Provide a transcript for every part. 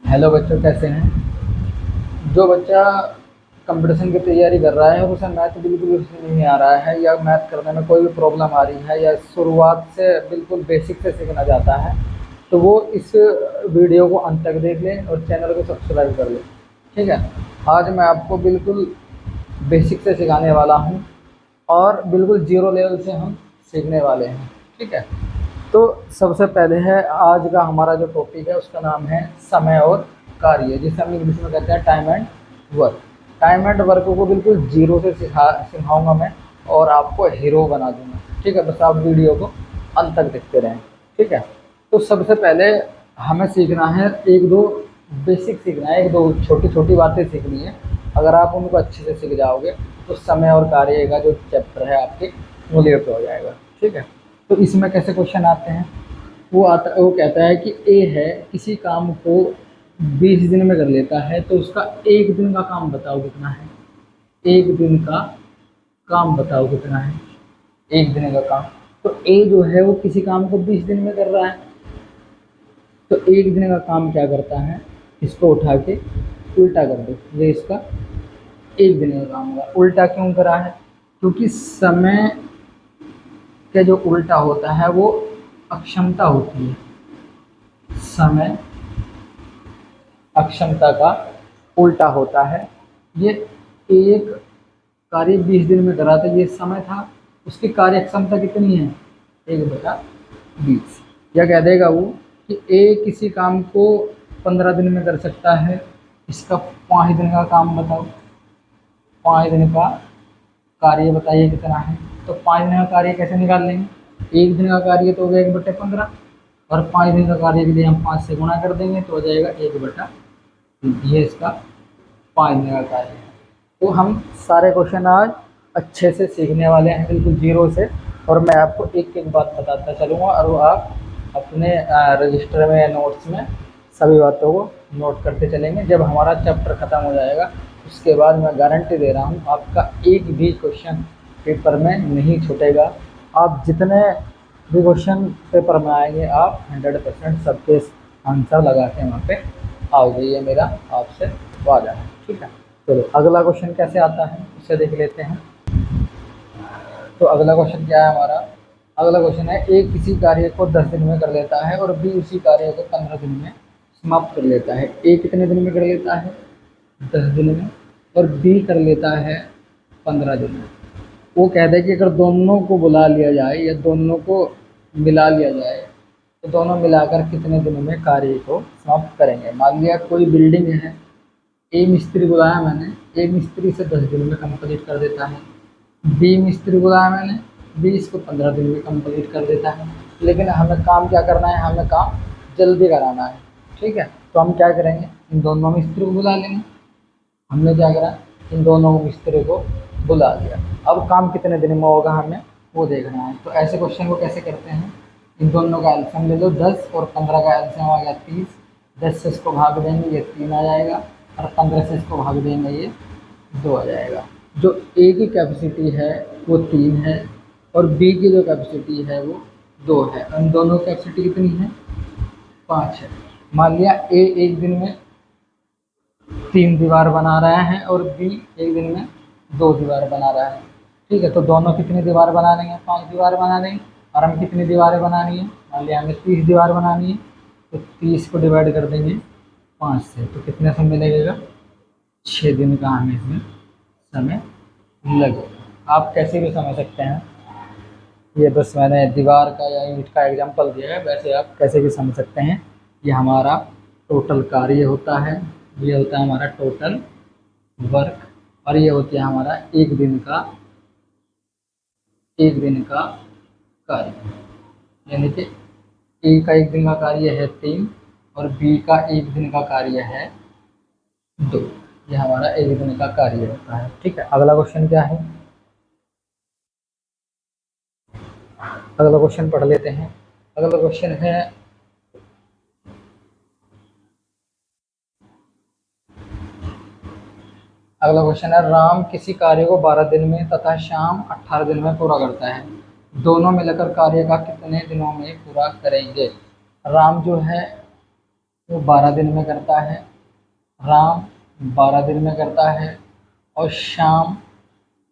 Hello बच्चों, कैसे हैं। जो बच्चा कंपटीशन की तैयारी कर रहा है और उसे मैथ बिल्कुल भी नहीं आ रहा है या मैथ करने में कोई भी प्रॉब्लम आ रही है या शुरुआत से बिल्कुल बेसिक से सीखना चाहता है, तो वो इस वीडियो को अंत तक देख ले और चैनल को सब्सक्राइब कर ले। ठीक है। आज मैं आपको बिल्कुल बेसिक से सिखाने वाला हूँ और बिल्कुल ज़ीरो लेवल से हम सीखने वाले हैं। ठीक है। तो सबसे पहले है आज का हमारा जो टॉपिक है, उसका नाम है समय और कार्य, जिसे हम इंग्लिश में कहते हैं time and work. Time and work को बिल्कुल जीरो से सिखाऊंगा मैं और आपको हीरो बना दूंगा। ठीक है। बस आप वीडियो को अंत तक देखते रहें। ठीक है। तो सबसे पहले हमें सीखना है एक दो बेसिक सीखना है, एक दो छोटी छोटी बातें सीखनी है। अगर आप उनको अच्छे से सीख जाओगे तो समय और कार्य का जो चैप्टर है आपके क्लियर हो जाएगा। ठीक है। तो इसमें कैसे क्वेश्चन आते हैं, वो कहता है कि ए है किसी काम को 20 दिन में कर लेता है, तो उसका एक दिन का काम बताओ कितना है। एक दिन का काम बताओ कितना है। एक दिन का काम। तो ए जो है वो किसी काम को 20 दिन में कर रहा है, तो एक दिन का काम क्या करता है, इसको उठा के उल्टा कर दो। ये इसका एक दिन का काम होगा। उल्टा क्यों करा है? क्योंकि समय का जो उल्टा होता है वो अक्षमता होती है। समय अक्षमता का उल्टा होता है। ये एक कार्य 20 दिन में करा था, ये समय था, उसकी कार्य क्षमता कितनी है, 1/20। या कह देगा वो कि ए किसी काम को 15 दिन में कर सकता है, इसका 5 दिन का काम बताओ। 5 दिन का कार्य बताइए कितना है। तो 5 दिन का कार्य कैसे निकाल लेंगे? एक दिन का कार्य तो हो गया 1/15 और 5 दिन का कार्य के लिए हम 5 से गुणा कर देंगे तो हो जाएगा 1/3। ये इसका 5 दिन का कार्य है। तो हम सारे क्वेश्चन आज अच्छे से सीखने वाले हैं, बिल्कुल जीरो से। और मैं आपको एक एक बात बताता चलूँगा और वो आप अपने रजिस्टर में या नोट्स में सभी बातों को नोट करते चलेंगे। जब हमारा चैप्टर ख़त्म हो जाएगा उसके बाद मैं गारंटी दे रहा हूँ आपका एक भी क्वेश्चन पेपर में नहीं छूटेगा। आप जितने भी क्वेश्चन पेपर में आएंगे आप 100% सबके आंसर लगा के वहाँ पे आओगे। ये मेरा आपसे वादा है। ठीक है। चलो अगला क्वेश्चन कैसे आता है उसे देख लेते हैं। तो अगला क्वेश्चन क्या है हमारा? अगला क्वेश्चन है ए किसी कार्य को 10 दिन में कर लेता है और बी उसी कार्य को 15 दिन में समाप्त कर लेता है। ए कितने दिन में कर लेता है? 10 दिन में। और बी कर लेता है 15 दिन में। वो कहते हैं कि अगर दोनों को बुला लिया जाए या दोनों को मिला लिया जाए तो दोनों मिलाकर कितने दिनों में कार्य को समाप्त करेंगे। मान लिया कोई बिल्डिंग है, ए मिस्त्री बुलाया मैंने, ए मिस्त्री से 10 दिन में कंप्लीट कर देता है। बी मिस्त्री बुलाया मैंने, बी इसको 15 दिन में कंप्लीट कर देता है। लेकिन हमें काम क्या करना है, हमें काम जल्दी कराना है। ठीक है। तो हम क्या करेंगे, इन दोनों मिस्त्री को बुला लेंगे। हमने क्या करा, इन दोनों मिस्त्री को बुला लिया। अब काम कितने दिन में होगा हमें वो देखना है। तो ऐसे क्वेश्चन को कैसे करते हैं, इन दोनों का एल्सियम ले लो। 10 और 15 का एल्सियम आ गया 30। 10 से इसको भाग देंगे ये 3 आ जाएगा और 15 से इसको भाग देंगे ये 2 आ जाएगा। जो ए की कैपेसिटी है वो 3 है और बी की जो कैपेसिटी है वो 2 है। इन दोनों की कैपेसिटी कितनी है? 5 है। मान लिया ए एक दिन में 3 दीवार बना रहा है और बी एक दिन में 2 दीवार बना रहा है। ठीक है। तो दोनों कितनी दीवार बना लेंगे? 5 दीवार बना लेंगे। और हम कितनी दीवारें बनानी है? मान लिया हमें 30 दीवार बनानी है, तो 30 को डिवाइड कर देंगे 5 से, तो कितने समय लगेगा? 6 दिन का हमें इसमें समय लगेगा। आप कैसे भी समझ सकते हैं, ये बस मैंने दीवार का या ईंट का एग्जांपल दिया है, वैसे आप कैसे भी समझ सकते हैं। ये हमारा टोटल कार्य होता है, ये होता है हमारा टोटल वर्क और ये होती है हमारा एक दिन का कार्य। यानी कि ए का एक दिन का कार्य है 3 और बी का एक दिन का कार्य है 2। ये हमारा एक दिन का कार्य होता है। ठीक है। अगला क्वेश्चन क्या है? अगला क्वेश्चन पढ़ लेते हैं। अगला क्वेश्चन है राम किसी कार्य को 12 दिन में तथा श्याम 18 दिन में पूरा करता है। दोनों मिलकर कार्य का कितने दिनों में पूरा करेंगे? राम जो है वो 12 दिन में करता है। राम 12 दिन में करता है। और श्याम,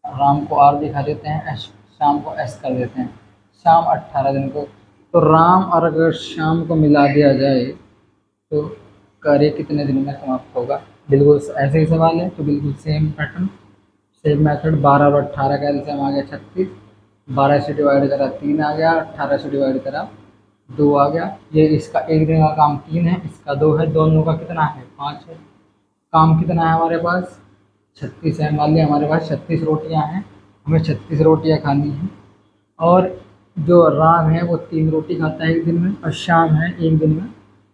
राम को आर दिखा देते हैं, एस, शाम को एस कर देते हैं। शाम 18 दिन को। तो राम और अगर शाम को मिला दिया जाए तो कार्य कितने दिन में समाप्त होगा। बिल्कुल ऐसे ही सवाल है, तो बिल्कुल सेम पैटर्न, सेम मेथड। 12 और 18 का एलसीएम आ गया 36। 12 से डिवाइड करा 3 आ गया, 18 से डिवाइड करा 2 आ गया। ये इसका एक दिन का काम 3 है, इसका 2 है, दोनों का कितना है 5 है। काम कितना है हमारे पास 36 है। मान लिया हमारे पास 36 रोटियां हैं, हमें 36 रोटियां खानी हैं। और जो राम है वो 3 रोटी खाता है एक दिन में, और शाम है एक दिन में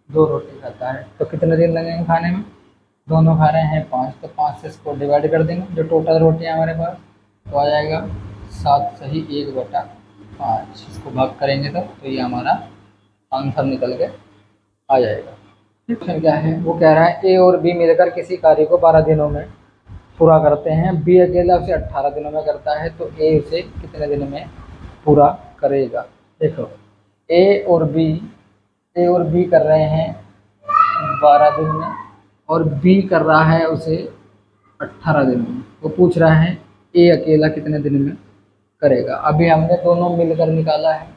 2 रोटी खाता है। तो कितने दिन लगेंगे खाने में, दोनों खा रहे हैं 5, तो 5 से इसको डिवाइड कर देंगे जो टोटल रोटियां हमारे पास, तो आ जाएगा 7 सही 1/5। इसको भाग करेंगे तो ये हमारा आंसर निकल के आ जाएगा। क्वेश्चन क्या है, वो कह रहा है ए और बी मिलकर किसी कार्य को 12 दिनों में पूरा करते हैं। बी अकेला उसे 18 दिनों में करता है, तो ए उसे कितने दिन में पूरा करेगा। देखो ए और बी कर रहे हैं 12 दिन में, और बी कर रहा है उसे 18 दिन में। वो पूछ रहा है ए अकेला कितने दिन में करेगा। अभी हमने दोनों मिलकर निकाला है,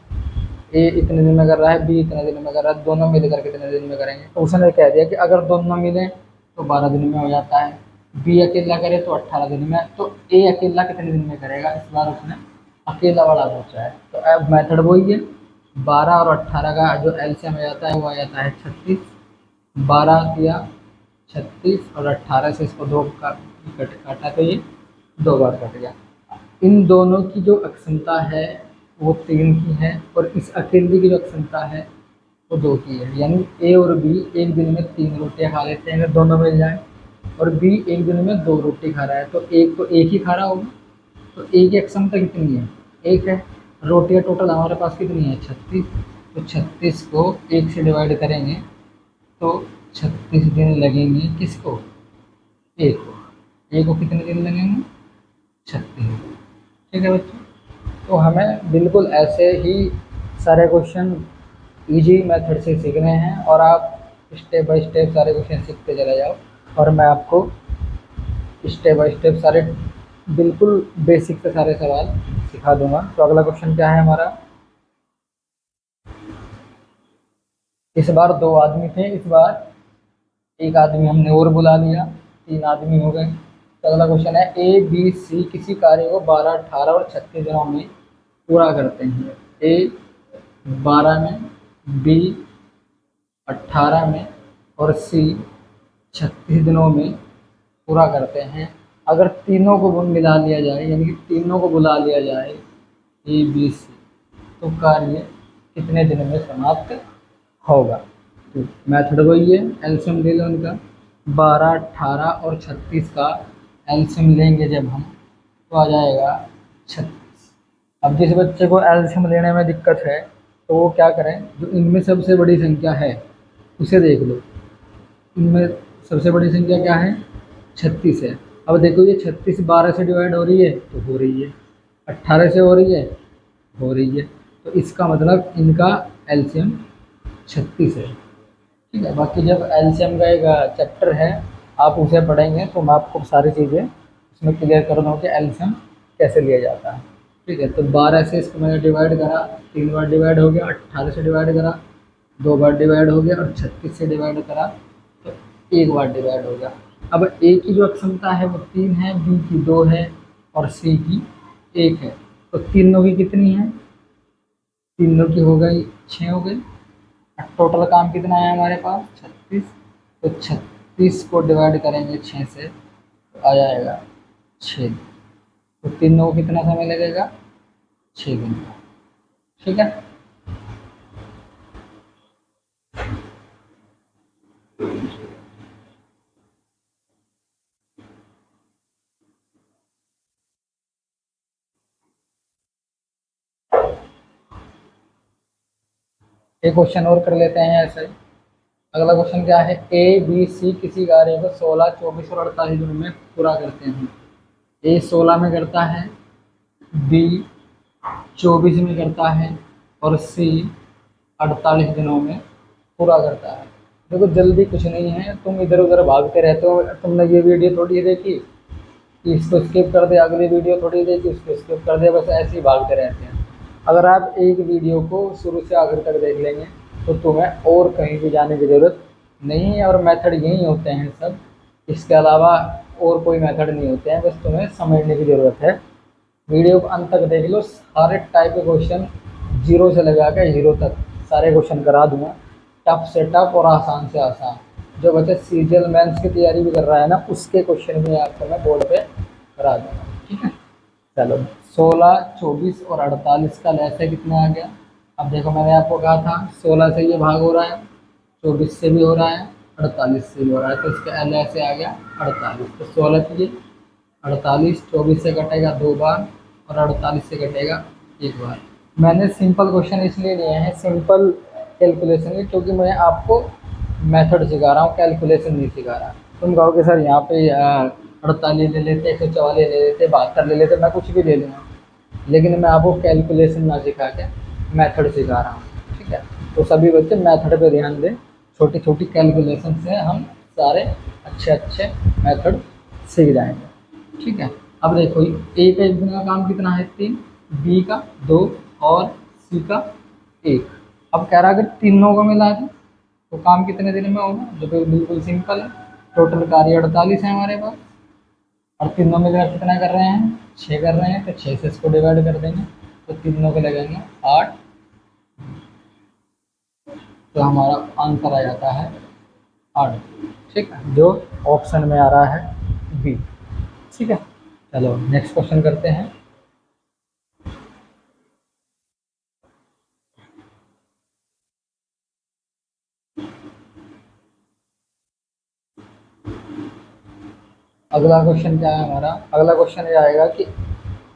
ए इतने दिन में कर रहा है, बी इतने दिन में कर रहा है, दोनों मिलकर कितने दिन में करेंगे। तो उसने कह दिया कि अगर दोनों मिले तो 12 दिन में हो जाता है, बी अकेला करे तो 18 दिन में। तो ए अकेला कितने दिन में करेगा, इस बार उसने अकेला वाला पूछा है। तो अब मेथड वही है, 12 और 18 का जो एलसीएम आ जाता है वो आ जाता है 36। 12 किया 36 और 18 से इसको 2 का काटा तो ये 2 बार कट गया। इन दोनों की जो अक्षमता है वो 3 की है, और इस अकेले की जो अक्षमता है वो 2 की है। यानी ए और बी एक दिन में 3 रोटियां खा लेते हैं अगर दोनों मिल जाए, और बी एक दिन में 2 रोटी खा रहा है, तो एक तो एक ही खा रहा होगा। तो ए की अक्षमता कितनी है, 1 है। रोटियां टोटल हमारे पास कितनी है 36, तो 36 को 1 से डिवाइड करेंगे तो 36 दिन लगेंगे किसको, ए को। ए को कितने दिन लगेंगे 36। ठीक है बच्चों, तो हमें बिल्कुल ऐसे ही सारे क्वेश्चन इजी मेथड से सीखने हैं, और आप स्टेप बाय स्टेप सारे क्वेश्चन सीखते चले जाओ, और मैं आपको स्टेप बाय स्टेप सारे बिल्कुल बेसिक से सारे सवाल सिखा दूंगा। तो अगला क्वेश्चन क्या है हमारा, इस बार 2 आदमी थे, इस बार एक आदमी हमने और बुला लिया, 3 आदमी हो गए। तो अगला क्वेश्चन है ए बी सी किसी कार्य को 12, 18 और 36 दिनों में पूरा करते हैं। ए 12 में, बी 18 में, और सी 36 दिनों में पूरा करते हैं। अगर तीनों को मिला लिया जाए, यानी कि तीनों को बुला लिया जाए ए बी सी, तो कार्य कितने दिन में समाप्त होगा। तो मेथड वही है, एलसीएम ले लो उनका, 12, 18 और 36 का एलसीएम लेंगे जब हम, तो आ जाएगा 36। अब जिस बच्चे को एलसीएम लेने में दिक्कत है तो वो क्या करें, जो इनमें सबसे बड़ी संख्या है उसे देख लो। इनमें सबसे बड़ी संख्या क्या है 36 है। अब देखो ये 36 12 से डिवाइड हो रही है तो हो रही है, 18 से हो रही है, हो रही है। तो इसका मतलब इनका एलसीएम 36 है। ठीक है, बाकी जब एलसीएम का एक चैप्टर है आप उसे पढ़ेंगे तो मैं आपको सारी चीज़ें उसमें क्लियर कर दूँ कि एलसीएम कैसे लिया जाता है। ठीक है, तो 12 से इसको मैंने डिवाइड करा, 3 बार डिवाइड हो गया, 18 से डिवाइड करा 2 बार डिवाइड हो गया, और 36 से डिवाइड करा तो 1 बार डिवाइड हो गया। अब ए की जो अक्षमता है वो 3 है, बी की 2 है, और सी की 1 है। तो तीनों की कितनी है, तीनों की हो गई 6 हो गई। टोटल काम कितना है हमारे पास 36, तो 36 को डिवाइड करेंगे 6 से तो आ जाएगा 6। तो तीनों को कितना समय लगेगा 6 दिन का। ठीक है, एक क्वेश्चन और कर लेते हैं ऐसे ही। अगला क्वेश्चन क्या है, ए बी सी किसी कार्य को 16, 24 और 48 दिनों में पूरा करते हैं। ए 16 में करता है, बी 24 में करता है, और सी 48 दिनों में पूरा करता है। देखो जल्दी कुछ नहीं है, तुम इधर उधर भागते रहते हो। तुमने ये वीडियो थोड़ी देखी कि इसको स्किप कर दे, अगली वीडियो थोड़ी देखी उसको स्किप कर दे, बस ऐसे ही भागते रहते हैं। अगर आप एक वीडियो को शुरू से आखिर तक देख लेंगे तो तुम्हें और कहीं भी जाने की ज़रूरत नहीं है, और मेथड यही होते हैं सब, इसके अलावा और कोई मेथड नहीं होते हैं, बस तुम्हें समझने की ज़रूरत है। वीडियो को अंत तक देख लो, सारे टाइप के क्वेश्चन जीरो से लगा के हीरो तक सारे क्वेश्चन करा दूंगा, टफ से टफ और आसान से आसान। जो बच्चे सीरियल मेंस की तैयारी भी कर रहा है ना, उसके क्वेश्चन भी आपको मैं बोर्ड पे करा दूंगा, ठीक है। चलो 16, 24 और 48 का लैसे कितना आ गया। अब देखो मैंने आपको कहा था 16 से ये भाग हो रहा है, 24 से भी हो रहा है, 48 से भी हो रहा है, तो इसका एल ऐसे आ गया 48। तो 16 कीजिए, 48 24 से कटेगा 2 बार और 48 से कटेगा 1 बार। मैंने सिंपल क्वेश्चन इसलिए लिए हैं, सिंपल कैलकुलेशन के, क्योंकि मैं आपको मेथड सिखा रहा हूँ, कैलकुलेशन नहीं सिखा रहा। तुम कहोगे सर यहाँ पे 48 ले लेते, 144 ले लेते, 72 ले लेते, मैं कुछ भी ले लूँगा, लेकिन मैं आपको कैलकुलेशन ना सिखा के मेथड सिखा रहा हूँ, ठीक है। तो सभी बच्चे मेथड पे ध्यान दें, छोटी छोटी कैलकुलेशन से हम सारे अच्छे अच्छे मेथड सीख जाएंगे, ठीक है। अब देखो ए का एक दिन का काम कितना है 3, बी का 2 और सी का 1। अब कह रहा है अगर तीनों को मिला दें तो काम कितने दिन में होगा, जो कि बिल्कुल सिंपल है। टोटल कार्य 48 है हमारे पास, और तीनों मिलकर कितना कर रहे हैं 6 कर रहे हैं, तो 6 से इसको डिवाइड कर देंगे तो तीनों को लगेंगे 8, तो हमारा आंसर आ जाता है 8, ठीक है, जो ऑप्शन में आ रहा है बी, ठीक है। चलो नेक्स्ट क्वेश्चन करते हैं। अगला क्वेश्चन क्या है हमारा, अगला क्वेश्चन ये आएगा कि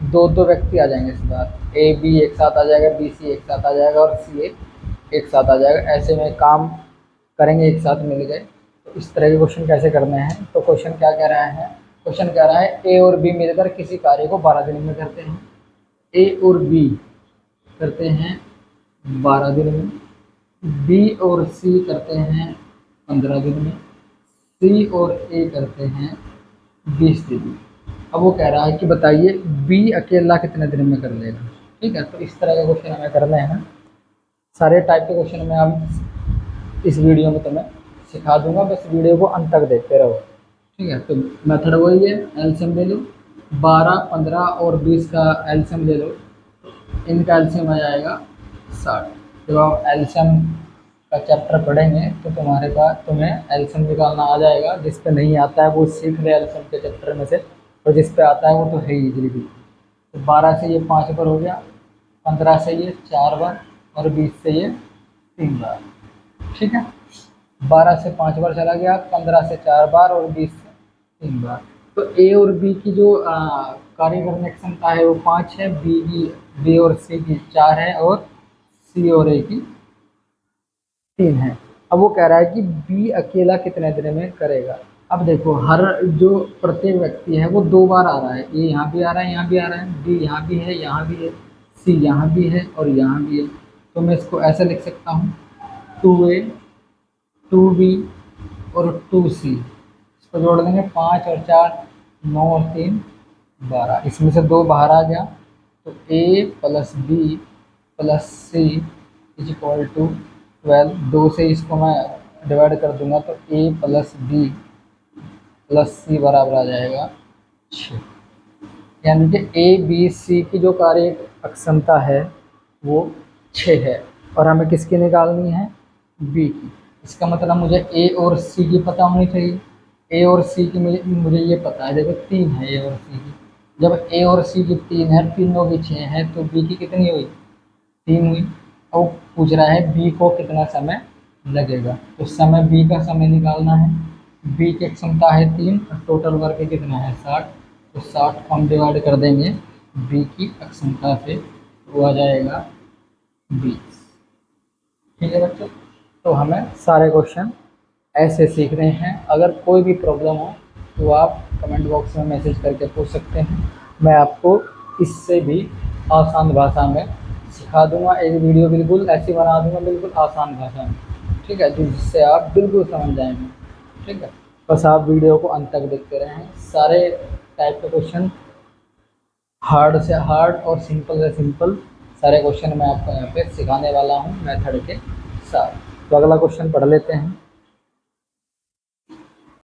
दो दो व्यक्ति आ जाएंगे इस बार, ए बी एक साथ आ जाएगा, बी सी एक साथ आ जाएगा और सी ए एक साथ आ जाएगा, ऐसे में काम करेंगे एक साथ मिल गए। तो इस तरह के क्वेश्चन कैसे करने हैं, तो क्वेश्चन क्या कह रहा है, क्वेश्चन कह रहा है ए और बी मिलकर किसी कार्य को 12 दिन में करते हैं। ए और बी करते हैं 12 दिन में, बी और सी करते हैं 15 दिन में, सी और ए करते हैं 20 दिन में। अब वो कह रहा है कि बताइए बी अकेला कितने दिन में कर लेगा, ठीक है। तो इस तरह का क्वेश्चन हमें करने हैं, सारे टाइप के क्वेश्चन में हम इस वीडियो में तुम्हें सिखा दूंगा, बस वीडियो को अंत तक देखते रहो, ठीक है। तो मेथड वही है, एलसीएम ले लो, 12, 15 और 20 का एलसीएम ले लो, इनका एलसीएम आ जाएगा 60। जब आप एलसीएम का चैप्टर पढ़ेंगे तो तुम्हारे पास तुम्हें एलसीएम निकालना आ जाएगा, जिस पे नहीं आता है वो सीख ले एलसीएम के चैप्टर में से, और जिस पे आता है वो तो है ही जल्दी। तो 12 से ये 5 बार हो गया, 15 से ये 4 बार और 20 से ये 3 बार, ठीक है। 12 से 5 बार चला गया, 15 से 4 बार और 20 से 3 बार। तो ए और बी की जो कार्य करने की क्षमता है वो 5 है, बी और सी की 4 है और सी और ए की 3 है। अब वो कह रहा है कि बी अकेला कितने दिन में करेगा। अब देखो हर जो प्रत्येक व्यक्ति है वो 2 बार आ रहा है, ये यहाँ भी आ रहा है, यहाँ भी आ रहा है, बी यहाँ भी है, यहाँ भी है, सी यहाँ भी है और यहाँ भी है। तो मैं इसको ऐसे लिख सकता हूँ 2A 2B और 2C, इसको जोड़ देंगे 5 और 4 9 और 3 12, इसमें से 2 बाहर आ गया, तो A plus B plus C is equal to 12। 2 से इसको मैं डिवाइड कर दूंगा तो A प्लस बी प्लस सी बराबर आ जाएगा 6, यानी कि ए बी सी की जो कार्य अक्षमता है वो 6 है, और हमें किसकी निकालनी है बी की। इसका मतलब मुझे ए और सी की पता होनी चाहिए, ए और सी की मुझे ये पता है, देखो 3 है ए और सी की, जब ए और सी की 3 है, तीनों की 6 है, तो बी की कितनी हुई 3 हुई। और पूछ रहा है बी को कितना समय लगेगा, तो समय बी का समय निकालना है। बी की क्षमता है 3 और टोटल वर्क कितना है 60, तो 60 को हम डिवाइड कर देंगे बी की क्षमता से, वो आ जाएगा 20, ठीक है बच्चों। तो हमें सारे क्वेश्चन ऐसे सीख रहे हैं। अगर कोई भी प्रॉब्लम हो तो आप कमेंट बॉक्स में मैसेज करके पूछ सकते हैं, मैं आपको इससे भी आसान भाषा में सिखा दूंगा। एक वीडियो बिल्कुल ऐसी बना दूंगा, बिल्कुल आसान भाषा में, ठीक है। ठीक है, जिससे आप बिल्कुल समझ जाएंगे। ठीक है, बस आप वीडियो को अंत तक देखते रहें। सारे टाइप के क्वेश्चन, हार्ड से हार्ड और सिंपल से सिंपल, सारे क्वेश्चन मैं आपको यहाँ पे सिखाने वाला हूँ मेथड के साथ। तो अगला क्वेश्चन पढ़ लेते हैं।